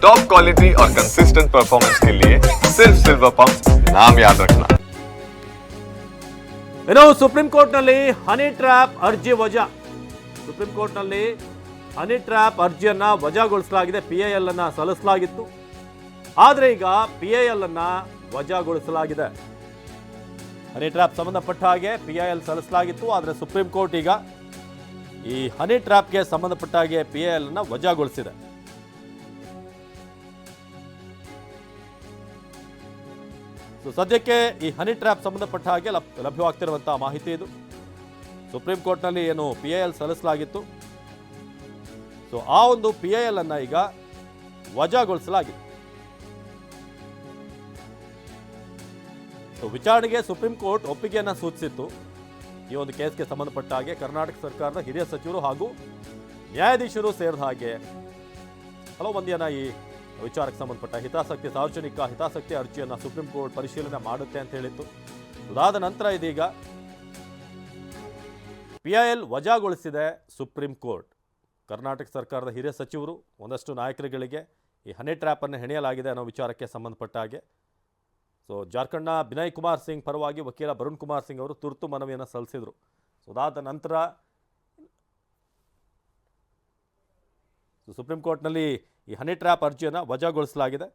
Top quality और consistent performance के लिए सिर्फ सिल्वर पंप नाम याद रखना। ಇನ್ನು ಸುಪ್ರೀಂ ಕೋರ್ಟ್ನಲ್ಲಿ ಹನಿ ಟ್ರ್ಯಾಪ್ ಅರ್ಜಿ ವಜಾ. ಸುಪ್ರೀಂ ಕೋರ್ಟ್ನಲ್ಲಿ ಹನಿ ಟ್ರ್ಯಾಪ್ ಅರ್ಜಿಯನ್ನ ವಜಾಗೊಳಿಸಲಾಗಿದೆ. PIL ಅನ್ನ ಸಲ್ಲಿಸಲಾಗಿತ್ತು, ಆದರೆ ಈಗ PIL ಅನ್ನ ವಜಾಗೊಳಿಸಲಾಗಿದೆ. ಹನಿ ಟ್ರ್ಯಾಪ್ ಸಂಬಂಧಪಟ್ಟ ಹಾಗೆ PIL ಸಲ್ಲಿಸಲಾಗಿತ್ತು, ಆದರೆ ಸುಪ್ರೀಂ ಕೋರ್ಟ್ ಈಗ ಈ ಹನಿ ಟ್ರ್ಯಾಪ್ಗೆ ಸಂಬಂಧಪಟ್ಟ ಹಾಗೆ PIL ಅನ್ನ ವಜಾಗೊಳಿಸಿದೆ. ಸದ್ಯಕ್ಕೆ ಈ ಹನಿ ಟ್ರ್ಯಾಪ್ ಸಂಬಂಧಪಟ್ಟ ಹಾಗೆ ಲಭ್ಯವಾಗ್ತಿರುವಂತಹ ಮಾಹಿತಿ ಇದು. ಸುಪ್ರೀಂ ಕೋರ್ಟ್ನಲ್ಲಿ ಏನು PIL ಸಲ್ಲಿಸಲಾಗಿತ್ತು, ಸೊ ಆ ಒಂದು PIL ಅನ್ನ ಈಗ ವಜಾಗೊಳಿಸಲಾಗಿದೆ. ವಿಚಾರಣೆಗೆ ಸುಪ್ರೀಂ ಕೋರ್ಟ್ ಒಪ್ಪಿಗೆಯನ್ನ ಸೂಚಿಸಿತ್ತು. ಈ ಒಂದು ಕೇಸ್ಗೆ ಸಂಬಂಧಪಟ್ಟ ಹಾಗೆ ಕರ್ನಾಟಕ ಸರ್ಕಾರದ ಹಿರಿಯ ಸಚಿವರು ಹಾಗೂ ನ್ಯಾಯಾಧೀಶರು ಸೇರಿದ ಹಾಗೆ ಹಲವು ಮಂದಿಯನ್ನ ಈ ವಿಚಾರಕ್ಕೆ ಸಂಬಂಧಪಟ್ಟ ಸಾರ್ವಜನಿಕ ಹಿತಾಸಕ್ತಿ ಅರ್ಜಿಯನ್ನು ಸುಪ್ರೀಂ ಕೋರ್ಟ್ ಪರಿಶೀಲನೆ ಮಾಡುತ್ತೆ ಅಂತ ಹೇಳಿತ್ತು. ಅದಾದ ನಂತರ ಇದೀಗ PIL ವಜಾಗೊಳಿಸಿದೆ ಸುಪ್ರೀಂ ಕೋರ್ಟ್. ಕರ್ನಾಟಕ ಸರ್ಕಾರದ ಹಿರಿಯ ಸಚಿವರು ಒಂದಷ್ಟು ನಾಯಕರುಗಳಿಗೆ ಈ ಹನಿ ಟ್ರ್ಯಾಪ್ ಅನ್ನು ಹೆಣೆಯಲಾಗಿದೆ ಅನ್ನೋ ವಿಚಾರಕ್ಕೆ ಸಂಬಂಧಪಟ್ಟ ಹಾಗೆ ಸೊ ಜಾರ್ಖಂಡ್ನ ಬಿನಯ್ ಕುಮಾರ್ ಸಿಂಗ್ ಪರವಾಗಿ ವಕೀಲ ವರುಣ್ ಕುಮಾರ್ ಸಿಂಗ್ ಅವರು ತುರ್ತು ಮನವಿಯನ್ನು ಸಲ್ಲಿಸಿದರು. ಸೊ ಅದಾದ ನಂತರ ಸುಪ್ರೀಂ ಕೋರ್ಟ್ನಲ್ಲಿ ಈ ಹನಿ ಟ್ರ್ಯಾಪ್ ಅರ್ಜಿಯನ್ನು ವಜಾಗೊಳಿಸಲಾಗಿದೆ.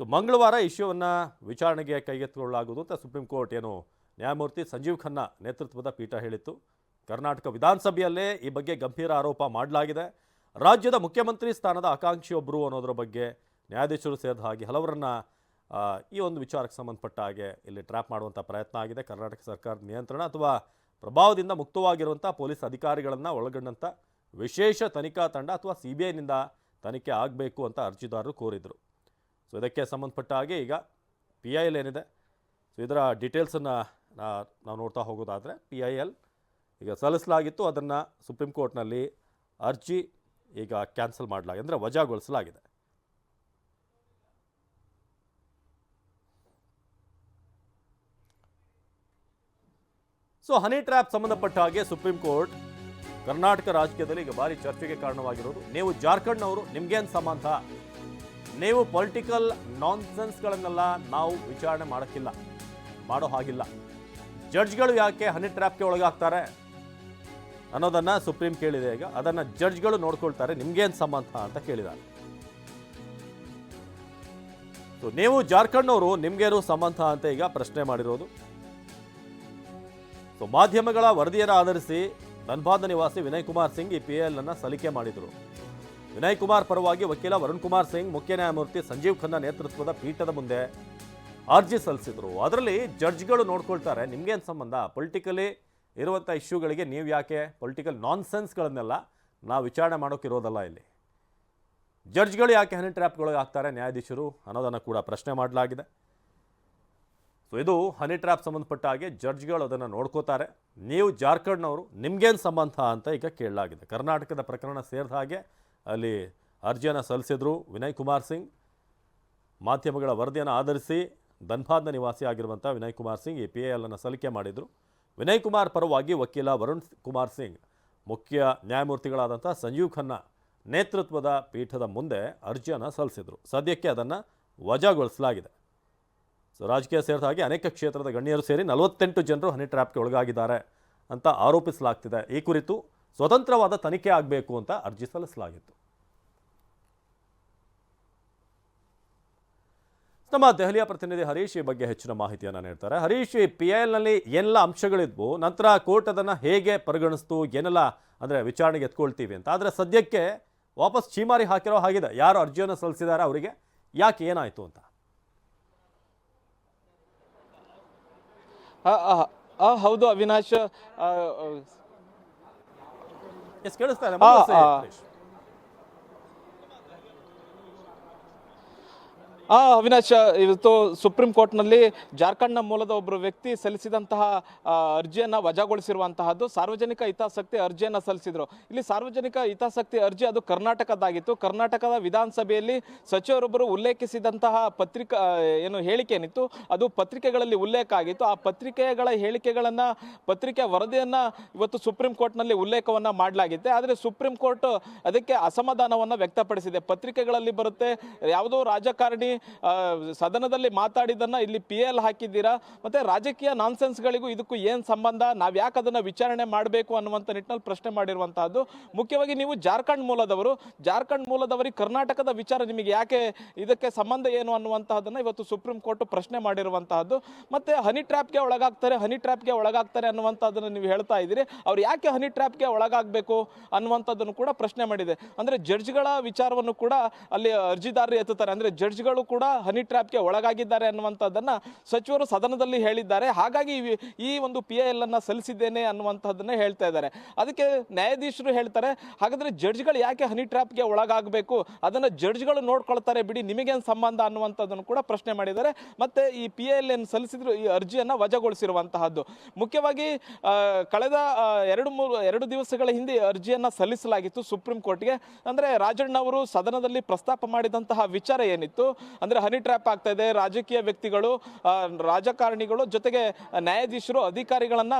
ಸೊ ಮಂಗಳವಾರ ಇಶ್ಯೂವನ್ನು ವಿಚಾರಣೆಗೆ ಕೈಗೆತ್ತಿಕೊಳ್ಳಲಾಗುವುದು ಅಂತ ಸುಪ್ರೀಂ ಕೋರ್ಟ್ ಏನು ನ್ಯಾಯಮೂರ್ತಿ ಸಂಜೀವ್ ಖನ್ನಾ ನೇತೃತ್ವದ ಪೀಠ ಹೇಳಿತ್ತು. ಕರ್ನಾಟಕ ವಿಧಾನಸಭೆಯಲ್ಲೇ ಈ ಬಗ್ಗೆ ಗಂಭೀರ ಆರೋಪ ಮಾಡಲಾಗಿದೆ. ರಾಜ್ಯದ ಮುಖ್ಯಮಂತ್ರಿ ಸ್ಥಾನದ ಆಕಾಂಕ್ಷಿಯೊಬ್ಬರು ಅನ್ನೋದರ ಬಗ್ಗೆ ನ್ಯಾಯಾಧೀಶರು ಸೇರಿದ ಹಾಗೆ ಹಲವರನ್ನ ಈ ಒಂದು ವಿಚಾರಕ್ಕೆ ಸಂಬಂಧಪಟ್ಟ ಹಾಗೆ ಇಲ್ಲಿ ಟ್ರ್ಯಾಪ್ ಮಾಡುವಂಥ ಪ್ರಯತ್ನ ಆಗಿದೆ. ಕರ್ನಾಟಕ ಸರ್ಕಾರದ ನಿಯಂತ್ರಣ ಅಥವಾ ಪ್ರಭಾವದಿಂದ ಮುಕ್ತವಾಗಿರುವಂಥ ಪೊಲೀಸ್ ಅಧಿಕಾರಿಗಳನ್ನು ಒಳಗೊಂಡಂಥ ವಿಶೇಷ ತನಿಖಾ ತಂಡ ಅಥವಾ CBIನಿಂದ ತನಿಖೆ ಆಗಬೇಕು ಅಂತ ಅರ್ಜಿದಾರರು ಕೋರಿದರು. ಸೊ ಇದಕ್ಕೆ ಸಂಬಂಧಪಟ್ಟ ಹಾಗೆ ಈಗ PIL ಏನಿದೆ, ಸೊ ಇದರ ಡೀಟೇಲ್ಸನ್ನು ನಾವು ನೋಡ್ತಾ ಹೋಗೋದಾದರೆ PIL ಈಗ ಸಲ್ಲಿಸಲಾಗಿತ್ತು, ಅದನ್ನು ಸುಪ್ರೀಂ ಕೋರ್ಟ್ನಲ್ಲಿ ಅರ್ಜಿ ಈಗ ಕ್ಯಾನ್ಸಲ್ ಮಾಡಲಾಗಿದೆ, ಅಂದರೆ ವಜಾಗೊಳಿಸಲಾಗಿದೆ. ಸೊ ಹನಿ ಟ್ರ್ಯಾಪ್ ಸಂಬಂಧಪಟ್ಟ ಹಾಗೆ ಸುಪ್ರೀಂ ಕೋರ್ಟ್ ಕರ್ನಾಟಕ ರಾಜಕೀಯದಲ್ಲಿ ಈಗ ಭಾರಿ ಚರ್ಚೆಗೆ ಕಾರಣವಾಗಿರೋದು. ನೀವು ಜಾರ್ಖಂಡ್ನವರು, ನಿಮ್ಗೇನು ಸಂಬಂಧ? ನೀವು ಪೊಲಿಟಿಕಲ್ ನಾನ್ಸೆನ್ಸ್ಗಳನ್ನೆಲ್ಲ ನಾವು ವಿಚಾರಣೆ ಮಾಡೋ ಹಾಗಿಲ್ಲ. ಜಡ್ಜ್ಗಳು ಯಾಕೆ ಹನಿ ಟ್ರ್ಯಾಪ್ಗೆ ಒಳಗಾಗ್ತಾರೆ ಅನ್ನೋದನ್ನು ಸುಪ್ರೀಂ ಕೇಳಿದೆ. ಈಗ ಅದನ್ನು ಜಡ್ಜ್ಗಳು ನೋಡ್ಕೊಳ್ತಾರೆ, ನಿಮ್ಗೇನು ಸಂಬಂಧ ಅಂತ ಕೇಳಿದ್ದಾರೆ. ಸೊ ನೀವು ಜಾರ್ಖಂಡ್ನವರು, ನಿಮ್ಗೇನು ಸಂಬಂಧ ಅಂತ ಈಗ ಪ್ರಶ್ನೆ ಮಾಡಿರೋದು. ಸೊ ಮಾಧ್ಯಮಗಳ ವರದಿಯನ್ನು ಆಧರಿಸಿ ಧನ್ಬಾದ್ ನಿವಾಸಿ ವಿನಯ್ ಕುಮಾರ್ ಸಿಂಗ್ ಈ PIL ಅನ್ನು ಸಲ್ಲಿಕೆ ಮಾಡಿದರು. ವಿನಯ್ ಕುಮಾರ್ ಪರವಾಗಿ ವಕೀಲ ವರುಣ್ ಕುಮಾರ್ ಸಿಂಗ್ ಮುಖ್ಯ ನ್ಯಾಯಮೂರ್ತಿ ಸಂಜೀವ್ ಖನ್ನಾ ನೇತೃತ್ವದ ಪೀಠದ ಮುಂದೆ ಅರ್ಜಿ ಸಲ್ಲಿಸಿದರು. ಅದರಲ್ಲಿ ಜಡ್ಜ್ಗಳು ನೋಡ್ಕೊಳ್ತಾರೆ, ನಿಮ್ಗೇನು ಸಂಬಂಧ? ಪೊಲಿಟಿಕಲಿ ಇರುವಂಥ ಇಶ್ಯೂಗಳಿಗೆ ನೀವು ಯಾಕೆ ಪೊಲಿಟಿಕಲ್ ನಾನ್ಸೆನ್ಸ್ಗಳನ್ನೆಲ್ಲ ನಾವು ವಿಚಾರಣೆ ಮಾಡೋಕ್ಕಿರೋದಲ್ಲ. ಇಲ್ಲಿ ಜಡ್ಜ್ಗಳು ಯಾಕೆ ಹನಿ ಟ್ರ್ಯಾಪ್ಗಳಿಗೆ ಆಗ್ತಾರೆ ನ್ಯಾಯಾಧೀಶರು ಅನ್ನೋದನ್ನು ಕೂಡ ಪ್ರಶ್ನೆ ಮಾಡಲಾಗಿದೆ. ಸೊ ಇದು ಹನಿ ಟ್ರ್ಯಾಪ್ ಸಂಬಂಧಪಟ್ಟ ಹಾಗೆ ಜಡ್ಜ್ಗಳು ಅದನ್ನು ನೋಡ್ಕೋತಾರೆ. ನೀವು ಜಾರ್ಖಂಡ್ನವರು, ನಿಮ್ಗೇನು ಸಂಬಂಧ ಅಂತ ಈಗ ಕೇಳಲಾಗಿದೆ. ಕರ್ನಾಟಕದ ಪ್ರಕರಣ ಸೇರಿದ ಹಾಗೆ ಅಲ್ಲಿ ಅರ್ಜಿಯನ್ನು ಸಲ್ಲಿಸಿದ್ರು ವಿನಯ್ ಕುಮಾರ್ ಸಿಂಗ್. ಮಾಧ್ಯಮಗಳ ವರದಿಯನ್ನು ಆಧರಿಸಿ ಧನ್ಬಾದ್ನ ನಿವಾಸಿ ಆಗಿರುವಂಥ ವಿನಯ್ ಕುಮಾರ್ ಸಿಂಗ್ ಈ PIL ಅನ್ನು ಸಲ್ಲಿಕೆ ಮಾಡಿದರು. ವಿನಯ್ ಕುಮಾರ್ ಪರವಾಗಿ ವಕೀಲ ವರುಣ್ ಕುಮಾರ್ ಸಿಂಗ್ ಮುಖ್ಯ ನ್ಯಾಯಮೂರ್ತಿಗಳಾದಂಥ ಸಂಜೀವ್ ಖನ್ನಾ ನೇತೃತ್ವದ ಪೀಠದ ಮುಂದೆ ಅರ್ಜಿಯನ್ನು ಸಲ್ಲಿಸಿದರು. ಸದ್ಯಕ್ಕೆ ಅದನ್ನು ವಜಾಗೊಳಿಸಲಾಗಿದೆ. ಸೊ ರಾಜಕೀಯ ಸೇರಿದ ಹಾಗೆ ಅನೇಕ ಕ್ಷೇತ್ರದ ಗಣ್ಯರು ಸೇರಿ 48 ಜನರು ಹನಿ ಟ್ರ್ಯಾಪ್ಗೆ ಒಳಗಾಗಿದ್ದಾರೆ ಅಂತ ಆರೋಪಿಸಲಾಗ್ತಿದೆ. ಈ ಕುರಿತು ಸ್ವತಂತ್ರವಾದ ತನಿಖೆ ಆಗಬೇಕು ಅಂತ ಅರ್ಜಿ ಸಲ್ಲಿಸಲಾಗಿತ್ತು. ನಮ್ಮ ದೆಹಲಿಯ ಪ್ರತಿನಿಧಿ ಹರೀಶ್ ಈ ಬಗ್ಗೆ ಹೆಚ್ಚಿನ ಮಾಹಿತಿಯನ್ನು ನೀಡ್ತಾರೆ. ಹರೀಶ್, ಈ PILನಲ್ಲಿ ಏನೆಲ್ಲ ಅಂಶಗಳಿದ್ವು, ನಂತರ ಕೋರ್ಟ್ ಅದನ್ನು ಹೇಗೆ ಪರಿಗಣಿಸ್ತು, ಏನೆಲ್ಲ ಅಂದರೆ ವಿಚಾರಣೆಗೆ ಎತ್ಕೊಳ್ತೀವಿ ಅಂತ. ಆದರೆ ಸದ್ಯಕ್ಕೆ ವಾಪಸ್ ಛೀಮಾರಿ ಹಾಕಿರೋ ಹಾಗಿದೆ. ಯಾರು ಅರ್ಜಿಯನ್ನು ಸಲ್ಲಿಸಿದ್ದಾರೆ ಅವರಿಗೆ ಯಾಕೆ ಏನಾಯಿತು ಅಂತ. ಹೌದು ಅವಿನಾಶ್, ಕೇಳಿಸ್ತಾ ಇದೆ. ಅವಿನಾಶ್, ಇವತ್ತು ಸುಪ್ರೀಂ ಕೋರ್ಟ್ನಲ್ಲಿ ಜಾರ್ಖಂಡ್ನ ಮೂಲದ ಒಬ್ಬರು ವ್ಯಕ್ತಿ ಸಲ್ಲಿಸಿದಂತಹ ಅರ್ಜಿಯನ್ನು ವಜಾಗೊಳಿಸಿರುವಂತಹದ್ದು. ಸಾರ್ವಜನಿಕ ಹಿತಾಸಕ್ತಿ ಅರ್ಜಿಯನ್ನು ಸಲ್ಲಿಸಿದ್ರು. ಇಲ್ಲಿ ಸಾರ್ವಜನಿಕ ಹಿತಾಸಕ್ತಿ ಅರ್ಜಿ ಅದು ಕರ್ನಾಟಕದಾಗಿತ್ತು. ಕರ್ನಾಟಕದ ವಿಧಾನಸಭೆಯಲ್ಲಿ ಸಚಿವರೊಬ್ಬರು ಉಲ್ಲೇಖಿಸಿದಂತಹ ಹೇಳಿಕೆ ಏನಿತ್ತು ಅದು ಪತ್ರಿಕೆಗಳಲ್ಲಿ ಉಲ್ಲೇಖ ಆಗಿತ್ತು. ಆ ಪತ್ರಿಕೆಗಳ ಹೇಳಿಕೆಗಳನ್ನು, ಪತ್ರಿಕೆ ವರದಿಯನ್ನು ಇವತ್ತು ಸುಪ್ರೀಂ ಕೋರ್ಟ್ನಲ್ಲಿ ಉಲ್ಲೇಖವನ್ನು ಮಾಡಲಾಗಿದೆ. ಆದರೆ ಸುಪ್ರೀಂ ಕೋರ್ಟ್ ಅದಕ್ಕೆ ಅಸಮಾಧಾನವನ್ನು ವ್ಯಕ್ತಪಡಿಸಿದೆ. ಪತ್ರಿಕೆಗಳಲ್ಲಿ ಬರುತ್ತೆ, ಯಾವುದೋ ರಾಜಕಾರಣಿ ಸದನದಲ್ಲಿ ಮಾತಾಡಿದನ್ನ ಇಲ್ಲಿ PL ಹಾಕಿದ್ದೀರಾ, ಮತ್ತೆ ರಾಜಕೀಯ ನಾನ್ಸೆನ್ಸ್ಗಳಿಗೂ ಇದಕ್ಕೂ ಏನು ಸಂಬಂಧ, ನಾವು ಯಾಕೆ ಅದನ್ನು ವಿಚಾರಣೆ ಮಾಡಬೇಕು ಅನ್ನುವಂಥ ನಿಟ್ಟಿನಲ್ಲಿ ಪ್ರಶ್ನೆ ಮಾಡಿರುವಂತಹದ್ದು. ಮುಖ್ಯವಾಗಿ ನೀವು ಜಾರ್ಖಂಡ್ ಮೂಲದವರಿಗೆ ಕರ್ನಾಟಕದ ವಿಚಾರ ನಿಮಗೆ ಯಾಕೆ, ಇದಕ್ಕೆ ಸಂಬಂಧ ಏನು ಅನ್ನುವಂತಹದನ್ನ ಇವತ್ತು ಸುಪ್ರೀಂ ಕೋರ್ಟ್ ಪ್ರಶ್ನೆ ಮಾಡಿರುವಂತಹದ್ದು. ಮತ್ತೆ ಹನಿ ಟ್ರ್ಯಾಪ್ಗೆ ಒಳಗಾಗ್ತಾರೆ ಅನ್ನುವಂಥದ್ದನ್ನು ನೀವು ಹೇಳ್ತಾ ಇದ್ದೀರಿ. ಅವ್ರು ಯಾಕೆ ಹನಿ ಟ್ರ್ಯಾಪ್ಗೆ ಒಳಗಾಗಬೇಕು ಅನ್ನುವಂಥದ್ದನ್ನು ಕೂಡ ಪ್ರಶ್ನೆ ಮಾಡಿದೆ. ಅಂದ್ರೆ ಜಡ್ಜ್ಗಳ ವಿಚಾರವನ್ನು ಕೂಡ ಅಲ್ಲಿ ಅರ್ಜಿದಾರರು ಎತ್ತುತ್ತಾರೆ. ಅಂದ್ರೆ ಜಡ್ಜ್ಗಳು ಕೂಡ ಹನಿ ಟ್ರ್ಯಾಪ್ಗೆ ಒಳಗಾಗಿದ್ದಾರೆ ಅನ್ನುವಂಥದ್ದನ್ನ ಸಚಿವರು ಸದನದಲ್ಲಿ ಹೇಳಿದ್ದಾರೆ. ಹಾಗಾಗಿ ಈ ಒಂದು PIL ಅನ್ನ ಸಲ್ಲಿಸಿದ್ದೇನೆ ಅನ್ನುವಂಥದ್ದನ್ನ ಹೇಳ್ತಾ ಇದ್ದಾರೆ. ಅದಕ್ಕೆ ನ್ಯಾಯಾಧೀಶರು ಹೇಳ್ತಾರೆ, ಹಾಗಾದ್ರೆ ಜಡ್ಜ್ಗಳು ಯಾಕೆ ಹನಿ ಟ್ರ್ಯಾಪ್ಗೆ ಒಳಗಾಗಬೇಕು, ಅದನ್ನ ಜಡ್ಜ್ಗಳು ನೋಡ್ಕೊಳ್ತಾರೆ ಬಿಡಿ, ನಿಮಗೇನು ಸಂಬಂಧ ಅನ್ನುವಂಥದ್ದನ್ನು ಕೂಡ ಪ್ರಶ್ನೆ ಮಾಡಿದ್ದಾರೆ. ಮತ್ತೆ ಈ PIL ಏನು ಸಲ್ಲಿಸಿದ್ರು, ಈ ಅರ್ಜಿಯನ್ನ ವಜಾಗೊಳಿಸಿರುವಂತಹದ್ದು. ಮುಖ್ಯವಾಗಿ ಕಳೆದ ಎರಡು ದಿವಸಗಳ ಹಿಂದೆ ಅರ್ಜಿಯನ್ನ ಸಲ್ಲಿಸಲಾಗಿತ್ತು ಸುಪ್ರೀಂ ಕೋರ್ಟ್ಗೆ. ಅಂದ್ರೆ ರಾಜಣ್ಣ ಅವರು ಸದನದಲ್ಲಿ ಪ್ರಸ್ತಾಪ ಮಾಡಿದಂತಹ ವಿಚಾರ ಏನಿತ್ತು ಅಂದ್ರೆ ಹನಿ ಟ್ರ್ಯಾಪ್ ಆಗ್ತಾ ಇದೆ, ರಾಜಕೀಯ ವ್ಯಕ್ತಿಗಳು, ರಾಜಕಾರಣಿಗಳು ಜೊತೆಗೆ ನ್ಯಾಯಾಧೀಶರು, ಅಧಿಕಾರಿಗಳನ್ನ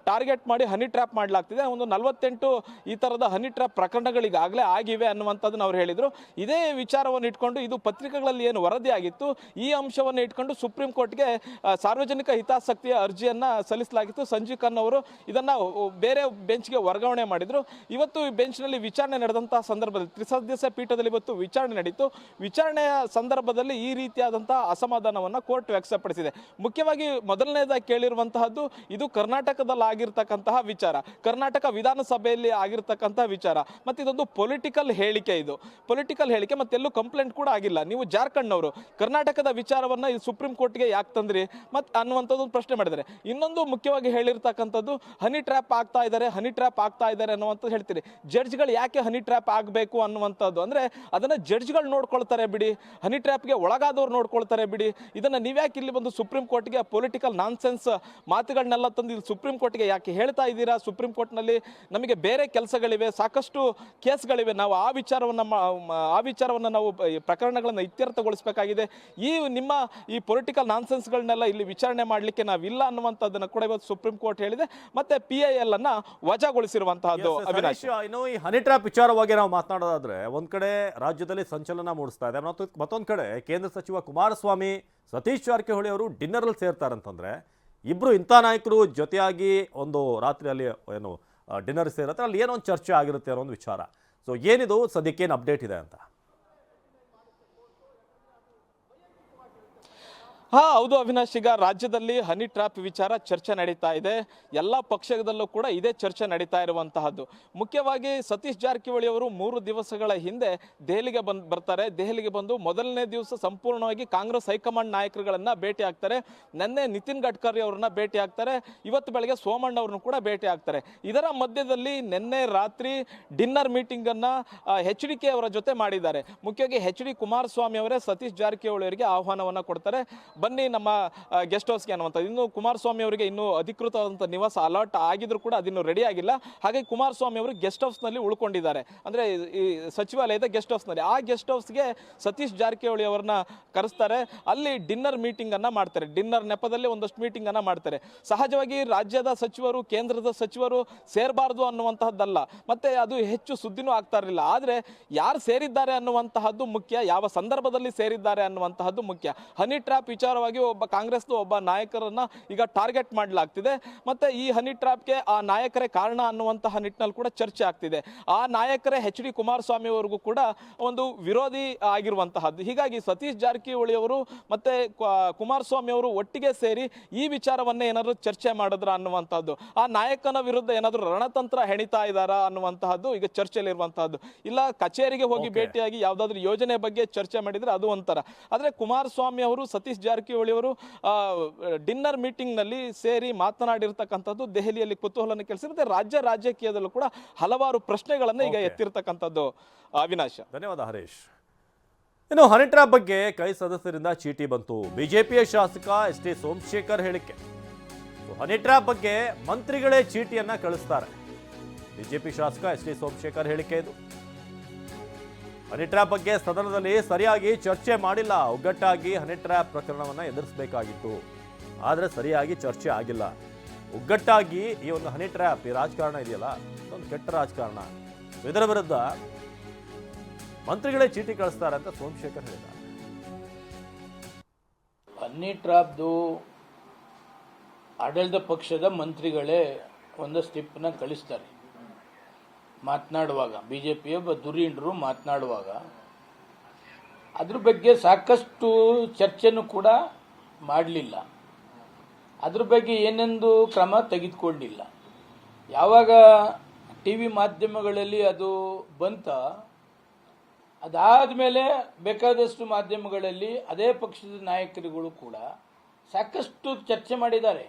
ಟಾರ್ಗೆಟ್ ಮಾಡಿ ಹನಿ ಟ್ರ್ಯಾಪ್ ಮಾಡಲಾಗ್ತಿದೆ. ಒಂದು 48 ಈ ತರದ ಹನಿ ಟ್ರ್ಯಾಪ್ ಪ್ರಕರಣಗಳಿಗಾಗಲೇ ಆಗಿವೆ ಅನ್ನುವಂಥದ್ದನ್ನು ಅವ್ರು ಹೇಳಿದ್ರು. ಇದೇ ವಿಚಾರವನ್ನು ಇಟ್ಕೊಂಡು, ಇದು ಪತ್ರಿಕೆಗಳಲ್ಲಿ ಏನು ವರದಿ ಆಗಿತ್ತು, ಈ ಅಂಶವನ್ನು ಇಟ್ಕೊಂಡು ಸುಪ್ರೀಂ ಕೋರ್ಟ್ಗೆ ಸಾರ್ವಜನಿಕ ಹಿತಾಸಕ್ತಿಯ ಅರ್ಜಿಯನ್ನ ಸಲ್ಲಿಸಲಾಗಿತ್ತು. ಸಂಜೀವ್ ಖನ್ನಾ ಅವರು ಇದನ್ನ ಬೇರೆ ಬೆಂಚ್ಗೆ ವರ್ಗಾವಣೆ ಮಾಡಿದ್ರು. ಇವತ್ತು ಬೆಂಚ್ನಲ್ಲಿ ವಿಚಾರಣೆ ನಡೆದಂತಹ ಸಂದರ್ಭದಲ್ಲಿ, ತ್ರಿಸದಸ್ಯ ಪೀಠದಲ್ಲಿ ಇವತ್ತು ವಿಚಾರಣೆ ನಡೀತು. ವಿಚಾರಣೆಯ ಸಂದರ್ಭದಲ್ಲಿ ಈ ರೀತಿಯಾದಂತಹ ಅಸಮಾಧಾನವನ್ನು ಕೋರ್ಟ್ ವ್ಯಕ್ತಪಡಿಸಿದೆ. ಮುಖ್ಯವಾಗಿ ಮೊದಲನೇದಾಗಿ ಕೇಳಿರುವಂತಹದ್ದು, ಇದು ಕರ್ನಾಟಕದಲ್ಲಿ ಆಗಿರ್ತಕ್ಕಂತಹ ವಿಚಾರ, ಕರ್ನಾಟಕ ವಿಧಾನಸಭೆಯಲ್ಲಿ ಆಗಿರ್ತಕ್ಕಂತಹ ವಿಚಾರ, ಮತ್ತೆ ಇದೊಂದು ಪೊಲಿಟಿಕಲ್ ಹೇಳಿಕೆ. ಇದು ಪೊಲಿಟಿಕಲ್ ಹೇಳಿಕೆ, ಮತ್ತೆಲ್ಲೂ ಕಂಪ್ಲೇಂಟ್ ಕೂಡ ಆಗಿಲ್ಲ. ನೀವು ಜಾರ್ಖಂಡ್ನವರು ಕರ್ನಾಟಕದ ವಿಚಾರವನ್ನ ಈ ಸುಪ್ರೀಂ ಕೋರ್ಟ್ಗೆ ಯಾಕೆ ತಂದ್ರಿ ಮತ್ತೆ ಅನ್ನುವಂಥದ್ದು ಪ್ರಶ್ನೆ ಮಾಡಿದ್ದಾರೆ. ಇನ್ನೊಂದು ಮುಖ್ಯವಾಗಿ ಹೇಳಿರ್ತಕ್ಕಂಥದ್ದು, ಹನಿ ಟ್ರ್ಯಾಪ್ ಆಗ್ತಾ ಇದ್ದಾರೆ ಅನ್ನುವಂಥದ್ದು ಹೇಳ್ತೀರಿ. ಜಡ್ಜ್ಗಳು ಯಾಕೆ ಹನಿ ಟ್ರ್ಯಾಪ್ ಆಗಬೇಕು ಅನ್ನುವಂಥದ್ದು, ಅಂದ್ರೆ ಅದನ್ನ ಜಡ್ಜ್ಗಳು ನೋಡ್ಕೊಳ್ತಾರೆ ಬಿಡಿ, ಹನಿ ಟ್ರ್ಯಾಪ್ಗೆ ಒಳಗಾದವ್ರು ನೋಡ್ಕೊಳ್ತಾರೆ ಬಿಡಿ, ಇದನ್ನ ನೀವ್ಯಾಕೆ ಇಲ್ಲಿ ಬಂದು ಸುಪ್ರೀಂ ಕೋರ್ಟ್ಗೆ ಪೊಲಿಟಿಕಲ್ ನಾನ್ಸೆನ್ಸ್ ಮಾತುಗಳನ್ನೆಲ್ಲ ತಂದು ಇಲ್ಲಿ ಸುಪ್ರೀಂ ಕೋರ್ಟ್ಗೆ ಯಾಕೆ ಹೇಳ್ತಾ ಇದ್ದೀರಾ? ಸುಪ್ರೀಂ ಕೋರ್ಟ್ನಲ್ಲಿ ನಮಗೆ ಬೇರೆ ಕೆಲಸಗಳಿವೆ, ಸಾಕಷ್ಟು ಕೇಸ್ಗಳಿವೆ, ನಾವು ಆ ವಿಚಾರವನ್ನು ನಾವು ಪ್ರಕರಣಗಳನ್ನು ಇತ್ಯರ್ಥಗೊಳಿಸಬೇಕಾಗಿದೆ. ನಿಮ್ಮ ಈ ಪೊಲಿಟಿಕಲ್ ನಾನ್ಸೆನ್ಸ್ಗಳನ್ನೆಲ್ಲ ಇಲ್ಲಿ ವಿಚಾರಣೆ ಮಾಡಲಿಕ್ಕೆ ನಾವಿಲ್ಲ ಅನ್ನುವಂಥದ್ದನ್ನು ಕೂಡ ಇವತ್ತು ಸುಪ್ರೀಂ ಕೋರ್ಟ್ ಹೇಳಿದೆ. ಮತ್ತೆ PIL ಅನ್ನ ವಜಾಗೊಳಿಸಿರುವಂತಹದ್ದು. ಅವಿನಾಶ್, ಇನ್ನು ಈ ಹನಿ ಟ್ರ್ಯಾಪ್ ವಿಚಾರವಾಗಿ ನಾವು ಮಾತನಾಡೋದಾದ್ರೆ, ಒಂದ್ ಕಡೆ ರಾಜ್ಯದಲ್ಲಿ ಸಂಚಲನ ಮೂಡಿಸ್ತಾ ಇದೆ, ಮತ್ತೊಂದು ಕಡೆ ಕೇಂದ್ರ ಸಚಿವ ಕುಮಾರಸ್ವಾಮಿ, ಸತೀಶ್ ಜಾರಕಿಹೊಳಿ ಅವರು ಡಿನ್ನರಲ್ಲಿ ಸೇರ್ತಾರಂತಂದ್ರೆ, ಇಬ್ರು ಇಂಥ ನಾಯಕರು ಜೊತೆಯಾಗಿ ಒಂದು ರಾತ್ರಿಯಲ್ಲಿ ಏನು ಡಿನ್ನರ್ ಸೇರುತ್ತೆ, ಅಲ್ಲಿ ಏನೋ ಒಂದು ಚರ್ಚೆ ಆಗಿರುತ್ತೆ ಅನ್ನೋ ಒಂದು ವಿಚಾರ. ಸೊ ಏನಿದು ಸದ್ಯಕ್ಕೇನು ಅಪ್ಡೇಟ್ ಇದೆ ಅಂತ? ಹೌದು ಅವಿನಾಶ್, ಈಗ ರಾಜ್ಯದಲ್ಲಿ ಹನಿ ಟ್ರ್ಯಾಪ್ ವಿಚಾರ ಚರ್ಚೆ ನಡೀತಾ ಇದೆ. ಎಲ್ಲ ಪಕ್ಷದಲ್ಲೂ ಕೂಡ ಇದೇ ಚರ್ಚೆ ನಡೀತಾ ಇರುವಂತಹದ್ದು. ಮುಖ್ಯವಾಗಿ ಸತೀಶ್ ಜಾರಕಿಹೊಳಿ ಅವರು 3 ದಿವಸಗಳ ಹಿಂದೆ ದೆಹಲಿಗೆ ಬರ್ತಾರೆ. ದೆಹಲಿಗೆ ಬಂದು ಮೊದಲನೇ ದಿವಸ ಸಂಪೂರ್ಣವಾಗಿ ಕಾಂಗ್ರೆಸ್ ಹೈಕಮಾಂಡ್ ನಾಯಕರುಗಳನ್ನ ಭೇಟಿ ಆಗ್ತಾರೆ. ನಿನ್ನೆ ನಿತಿನ್ ಗಡ್ಕರಿ ಅವ್ರನ್ನ ಭೇಟಿ ಆಗ್ತಾರೆ. ಇವತ್ತು ಬೆಳಗ್ಗೆ ಸೋಮಣ್ಣ ಅವ್ರನ್ನು ಕೂಡ ಭೇಟಿ ಆಗ್ತಾರೆ. ಇದರ ಮಧ್ಯದಲ್ಲಿ ನಿನ್ನೆ ರಾತ್ರಿ ಡಿನ್ನರ್ ಮೀಟಿಂಗ್ ಅನ್ನ HDK ಅವರ ಜೊತೆ ಮಾಡಿದ್ದಾರೆ. ಮುಖ್ಯವಾಗಿ HD ಕುಮಾರಸ್ವಾಮಿ ಅವರೇ ಸತೀಶ್ ಜಾರಕಿಹೊಳಿ ಅವರಿಗೆ ಆಹ್ವಾನವನ್ನ ಕೊಡ್ತಾರೆ, ಬನ್ನಿ ನಮ್ಮ ಗೆಸ್ಟ್ ಹೌಸ್ಗೆ ಅನ್ನುವಂಥದ್ದು. ಇನ್ನು ಕುಮಾರಸ್ವಾಮಿ ಅವರಿಗೆ ಇನ್ನೂ ಅಧಿಕೃತವಾದಂಥ ನಿವಾಸ ಅಲರ್ಟ್ ಆಗಿದ್ರು ಕೂಡ ಅದಿನ್ನೂ ರೆಡಿ ಆಗಿಲ್ಲ. ಹಾಗೆ ಕುಮಾರಸ್ವಾಮಿ ಅವರು ಗೆಸ್ಟ್ ಹೌಸ್ನಲ್ಲಿ ಉಳ್ಕೊಂಡಿದ್ದಾರೆ, ಅಂದರೆ ಈ ಸಚಿವಾಲಯದ ಗೆಸ್ಟ್ ಹೌಸ್ನಲ್ಲಿ. ಆ ಗೆಸ್ಟ್ ಹೌಸ್ಗೆ ಸತೀಶ್ ಜಾರಕಿಹೊಳಿ ಅವರನ್ನ ಕರೆಸ್ತಾರೆ. ಅಲ್ಲಿ ಡಿನ್ನರ್ ಮೀಟಿಂಗ್ ಅನ್ನ ಮಾಡ್ತಾರೆ. ಡಿನ್ನರ್ ನೆಪದಲ್ಲಿ ಒಂದಷ್ಟು ಮೀಟಿಂಗ್ ಅನ್ನ ಮಾಡ್ತಾರೆ. ಸಹಜವಾಗಿ ರಾಜ್ಯದ ಸಚಿವರು, ಕೇಂದ್ರದ ಸಚಿವರು ಸೇರಬಾರ್ದು ಅನ್ನುವಂತಹದ್ದಲ್ಲ, ಮತ್ತೆ ಅದು ಹೆಚ್ಚು ಸುದ್ದಿನೂ ಆಗ್ತಾ ಇರಲಿಲ್ಲ. ಆದರೆ ಯಾರು ಸೇರಿದ್ದಾರೆ ಅನ್ನುವಂತಹದ್ದು ಮುಖ್ಯ, ಯಾವ ಸಂದರ್ಭದಲ್ಲಿ ಸೇರಿದ್ದಾರೆ ಅನ್ನುವಂತಹದ್ದು ಮುಖ್ಯ. ಹನಿ ಟ್ರ್ಯಾಪ್ ವಿಚಾರವಾಗಿ ಕಾಂಗ್ರೆಸ್ನ ಒಬ್ಬ ನಾಯಕರನ್ನ ಈಗ ಟಾರ್ಗೆಟ್ ಮಾಡಲಾಗ್ತಿದೆ. ಮತ್ತೆ ಈ ಹನಿ ಟ್ರ್ಯಾಪ್ಗೆ ಆ ನಾಯಕರೇ ಕಾರಣ ಅನ್ನುವಂತಹ ನಿಟ್ಟಿನಲ್ಲಿ ಕೂಡ ಚರ್ಚೆ ಆಗ್ತಿದೆ. ಆ ನಾಯಕರೇ HD ಕುಮಾರಸ್ವಾಮಿ ಅವರಿಗೂ ಕೂಡ ಒಂದು ವಿರೋಧಿ ಆಗಿರುವಂತಹದ್ದು. ಹೀಗಾಗಿ ಸತೀಶ್ ಜಾರಕಿಹೊಳಿ ಅವರು ಮತ್ತೆ ಕುಮಾರಸ್ವಾಮಿ ಅವರು ಒಟ್ಟಿಗೆ ಸೇರಿ ಈ ವಿಚಾರವನ್ನೇ ಏನಾದರೂ ಚರ್ಚೆ ಮಾಡಿದ್ರ ಅನ್ನುವಂಥದ್ದು, ಆ ನಾಯಕನ ವಿರುದ್ಧ ಏನಾದರೂ ರಣತಂತ್ರ ಹೆಣಿತಾ ಇದ್ದಾರಾ ಅನ್ನುವಂತಹದ್ದು ಈಗ ಚರ್ಚೆಯಲ್ಲಿ ಇರುವಂತಹದ್ದು. ಇಲ್ಲ ಕಚೇರಿಗೆ ಹೋಗಿ ಭೇಟಿಯಾಗಿ ಯಾವುದಾದ್ರೂ ಯೋಜನೆ ಬಗ್ಗೆ ಚರ್ಚೆ ಮಾಡಿದ್ರೆ ಅದು ಒಂಥರ. ಆದರೆ ಕುಮಾರಸ್ವಾಮಿ ಅವರು, ಸತೀಶ್ ಜಾರಕಿಹೊಳಿ ಅವರು ಡಿನ್ನರ್ ಮೀಟಿಂಗ್ ನಲ್ಲಿ ಸೇರಿ ಮಾತನಾಡಿರ್ತಕ್ಕಂಥದ್ದು ದೆಹಲಿಯಲ್ಲಿ ಕುತೂಹಲನ ಕೆಳಿಸಿರುತ್ತೆ. ರಾಜಕೀಯದಲ್ಲೂ ಕೂಡ ಹಲವಾರು ಪ್ರಶ್ನೆಗಳನ್ನ ಈಗ ಎತ್ತಿರ್ತಕ್ಕಂಥದ್ದು. ಅವಿನಾಶ್, ಧನ್ಯವಾದ ಹರೀಶ್. ಇನ್ನು ಹನಿ ಟ್ರ್ಯಾಪ್ ಬಗ್ಗೆ ಕೈ ಸದಸ್ಯರಿಂದ ಚೀಟಿ ಬಂತು. ಬಿಜೆಪಿಯ ಶಾಸಕ ಎಸ್ ಟಿ ಸೋಮಶೇಖರ್ ಹೇಳಿಕೆ. ಹನಿ ಟ್ರ್ಯಾಪ್ ಬಗ್ಗೆ ಮಂತ್ರಿಗಳೇ ಚೀಟಿಯನ್ನ ಕಳಿಸ್ತಾರೆ. ಬಿಜೆಪಿ ಶಾಸಕ ಎಸ್ ಟಿ ಸೋಮಶೇಖರ್ ಹೇಳಿಕೆ ಇದು. ಹನಿ ಟ್ರ್ಯಾಪ್ ಬಗ್ಗೆ ಸದನದಲ್ಲಿ ಸರಿಯಾಗಿ ಚರ್ಚೆ ಮಾಡಿಲ್ಲ. ಒಗ್ಗಟ್ಟಾಗಿ ಹನಿ ಟ್ರ್ಯಾಪ್ ಪ್ರಕರಣವನ್ನ ಎದುರಿಸಬೇಕಾಗಿತ್ತು, ಆದರೆ ಸರಿಯಾಗಿ ಚರ್ಚೆ ಆಗಿಲ್ಲ. ಒಗ್ಗಟ್ಟಾಗಿ ಈ ಒಂದು ಹನಿ ಟ್ರ್ಯಾಪ್, ಈ ರಾಜಕಾರಣ ಇದೆಯಲ್ಲ, ಒಂದು ಕೆಟ್ಟ ರಾಜಕಾರಣ, ಇದರ ವಿರುದ್ಧ ಮಂತ್ರಿಗಳೇ ಚೀಟಿ ಕಳಿಸ್ತಾರೆ ಅಂತ ಸೋಮಶೇಖರ್ ಹೇಳಿದ್ದಾರೆ. ಹನಿ ಟ್ರ್ಯಾಪ್ದು ಆಡಳಿತ ಪಕ್ಷದ ಮಂತ್ರಿಗಳೇ ಒಂದು ಸ್ಟಿಪ್ನ ಕಳಿಸ್ತಾರೆ ಮಾತನಾಡುವಾಗ. ಬಿಜೆಪಿಯ ಧುರೀಣರು ಮಾತನಾಡುವಾಗ ಅದ್ರ ಬಗ್ಗೆ ಸಾಕಷ್ಟು ಚರ್ಚೆನೂ ಕೂಡ ಮಾಡಲಿಲ್ಲ. ಅದ್ರ ಬಗ್ಗೆ ಏನೆಂದು ಕ್ರಮ ತೆಗೆದುಕೊಂಡಿಲ್ಲ. ಯಾವಾಗ ಟಿ ವಿ ಮಾಧ್ಯಮಗಳಲ್ಲಿ ಅದು ಬಂತ, ಅದಾದ ಮೇಲೆ ಬೇಕಾದಷ್ಟು ಮಾಧ್ಯಮಗಳಲ್ಲಿ ಅದೇ ಪಕ್ಷದ ನಾಯಕರುಗಳು ಕೂಡ ಸಾಕಷ್ಟು ಚರ್ಚೆ ಮಾಡಿದ್ದಾರೆ.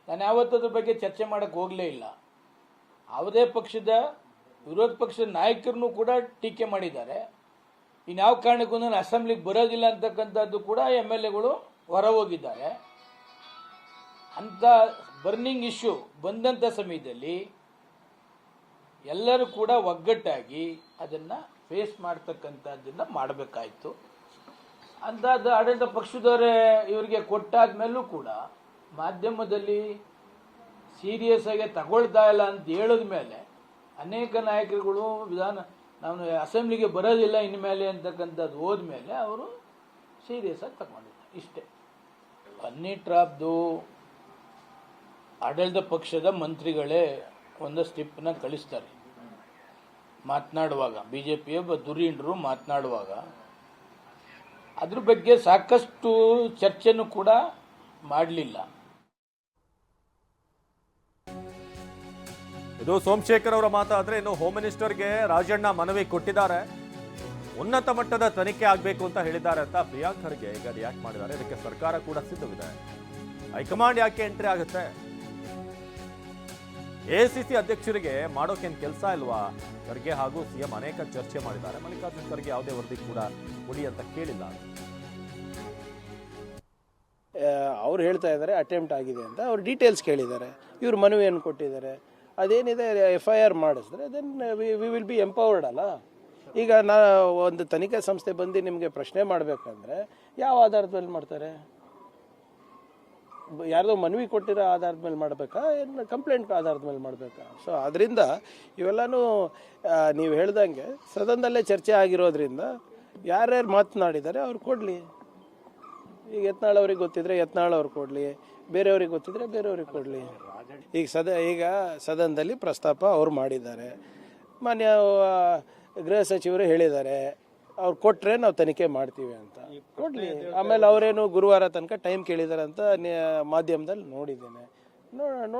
ನಾನು ಯಾವತ್ತದ್ರ ಬಗ್ಗೆ ಚರ್ಚೆ ಮಾಡೋಕ್ಕೆ ಹೋಗಲೇ ಇಲ್ಲ. ಯಾವುದೇ ಪಕ್ಷದ ವಿರೋಧ ಪಕ್ಷದ ನಾಯಕರನ್ನು ಕೂಡ ಟೀಕೆ ಮಾಡಿದ್ದಾರೆ. ಇನ್ಯಾವ ಕಾರಣಕ್ಕೂ ನಾನು ಅಸೆಂಬ್ಲಿಗೆ ಬರೋದಿಲ್ಲ ಅಂತಕ್ಕಂಥದ್ದು ಕೂಡ MLAಗಳು ಹೊರ ಹೋಗಿದ್ದಾರೆ. ಅಂತ ಬರ್ನಿಂಗ್ ಇಶ್ಯೂ ಬಂದಂಥ ಸಮಯದಲ್ಲಿ ಎಲ್ಲರೂ ಕೂಡ ಒಗ್ಗಟ್ಟಾಗಿ ಅದನ್ನು ಫೇಸ್ ಮಾಡ್ತಕ್ಕಂಥದ್ದನ್ನು ಮಾಡಬೇಕಾಯಿತು. ಅಂದಾದ ಆಡಳಿತ ಪಕ್ಷದವರೇ ಇವರಿಗೆ ಕೊಟ್ಟಾದ ಮೇಲೂ ಕೂಡ ಮಾಧ್ಯಮದಲ್ಲಿ ಸೀರಿಯಸ್ ಆಗಿ ತಗೊಳ್ತಾ ಇಲ್ಲ ಅಂತ ಹೇಳಿದ ಮೇಲೆ ಅನೇಕ ನಾಯಕರುಗಳು ನಾವು ಅಸೆಂಬ್ಲಿಗೆ ಬರೋದಿಲ್ಲ ಇನ್ಮೇಲೆ ಅಂತಕ್ಕಂಥದ್ದು ಹೋದ್ಮೇಲೆ ಅವರು ಸೀರಿಯಸ್ ಆಗಿ ತಗೊಂಡಿದ್ದಾರೆ. ಇಷ್ಟೇ. ಹನಿ ಟ್ರ್ಯಾಪ್ದು ಆಡಳಿತ ಪಕ್ಷದ ಮಂತ್ರಿಗಳೇ ಒಂದು ಸ್ಟಿಪ್ನ ಕಳಿಸ್ತಾರೆ ಮಾತನಾಡುವಾಗ. ಬಿಜೆಪಿಯ ಧುರೀಣರು ಮಾತನಾಡುವಾಗ ಅದ್ರ ಬಗ್ಗೆ ಸಾಕಷ್ಟು ಚರ್ಚೆನೂ ಕೂಡ ಮಾಡಲಿಲ್ಲ. ಇದು ಸೋಮಶೇಖರ್ ಅವರ ಮಾತಾದ್ರೆ. ಇನ್ನು ಹೋಮ್ ಮಿನಿಸ್ಟರ್ಗೆ ರಾಜಣ್ಣ ಮನವಿ ಕೊಟ್ಟಿದ್ದಾರೆ. ಉನ್ನತ ಮಟ್ಟದ ತನಿಖೆ ಆಗಬೇಕು ಅಂತ ಹೇಳಿದ್ದಾರೆ ಅಂತ ಪ್ರಿಯಾಂಕ್ ಖರ್ಗೆ ಈಗ ರಿಯಾಕ್ಟ್ ಮಾಡಿದ್ದಾರೆ. ಇದಕ್ಕೆ ಸರ್ಕಾರ ಕೂಡ ಸಿದ್ಧವಿದೆ. ಹೈಕಮಾಂಡ್ ಯಾಕೆ ಎಂಟ್ರಿ ಆಗುತ್ತೆ? ಎಸಿಸಿ ಅಧ್ಯಕ್ಷರಿಗೆ ಮಾಡೋಕೇನು ಕೆಲಸ ಇಲ್ವಾ? ಖರ್ಗೆ ಹಾಗೂ ಸಿಎಂ ಅನೇಕ ಚರ್ಚೆ ಮಾಡಿದ್ದಾರೆ. ಮಲ್ಲಿಕಾರ್ಜುನ್ ಖರ್ಗೆ ಯಾವುದೇ ವರದಿ ಕೂಡ ಕೊಡಿ ಅಂತ ಕೇಳಿಲ್ಲ. ಅವ್ರು ಹೇಳ್ತಾ ಇದ್ದಾರೆ ಅಟೆಂಪ್ಟ್ ಆಗಿದೆ ಅಂತ. ಅವ್ರು ಡೀಟೇಲ್ಸ್ ಕೇಳಿದ್ದಾರೆ. ಇವ್ರು ಮನವಿಯನ್ನು ಕೊಟ್ಟಿದ್ದಾರೆ. ಅದೇನಿದೆ FIR ಮಾಡಿಸಿದ್ರೆ then we will be empowered ಅಲ್ಲ. ಈಗ ಒಂದು ತನಿಖಾ ಸಂಸ್ಥೆ ಬಂದು ನಿಮಗೆ ಪ್ರಶ್ನೆ ಮಾಡಬೇಕಂದ್ರೆ ಯಾವ ಆಧಾರದ ಮೇಲೆ ಮಾಡ್ತಾರೆ? ಯಾರ್ದೋ ಮನವಿ ಕೊಟ್ಟಿರೋ ಆಧಾರದ ಮೇಲೆ ಮಾಡಬೇಕಾ, ಏನು ಕಂಪ್ಲೇಂಟ್ ಆಧಾರದ ಮೇಲೆ ಮಾಡಬೇಕಾ? ಸೊ ಅದರಿಂದ ಇವೆಲ್ಲನೂ ನೀವು ಹೇಳ್ದಂಗೆ ಸದನದಲ್ಲೇ ಚರ್ಚೆ ಆಗಿರೋದ್ರಿಂದ ಯಾರ್ಯಾರು ಮಾತನಾಡಿದ್ದಾರೆ ಅವ್ರು ಕೊಡಲಿ. ಈಗ ಯತ್ನಾಳ್ ಅವ್ರಿಗೆ ಗೊತ್ತಿದ್ರೆ ಯತ್ನಾಳ್ ಅವ್ರು ಕೊಡಲಿ, ಬೇರೆಯವ್ರಿಗೆ ಗೊತ್ತಿದ್ರೆ ಬೇರೆಯವ್ರಿಗೆ ಕೊಡಲಿ. ಈಗ ಸದನದಲ್ಲಿ ಪ್ರಸ್ತಾಪ ಅವ್ರು ಮಾಡಿದ್ದಾರೆ. ಮಾನ್ಯ ಗೃಹ ಸಚಿವರು ಹೇಳಿದ್ದಾರೆ ಅವ್ರು ಕೊಟ್ಟರೆ ನಾವು ತನಿಖೆ ಮಾಡ್ತೀವಿ ಅಂತ. ಕೊಡಲಿ. ಆಮೇಲೆ ಅವರೇನು ಗುರುವಾರ ತನಕ ಟೈಮ್ ಕೇಳಿದ್ದಾರೆ ಅಂತ ಮಾಧ್ಯಮದಲ್ಲಿ ನೋಡಿದ್ದೇನೆ. ನೋಡೋಣ.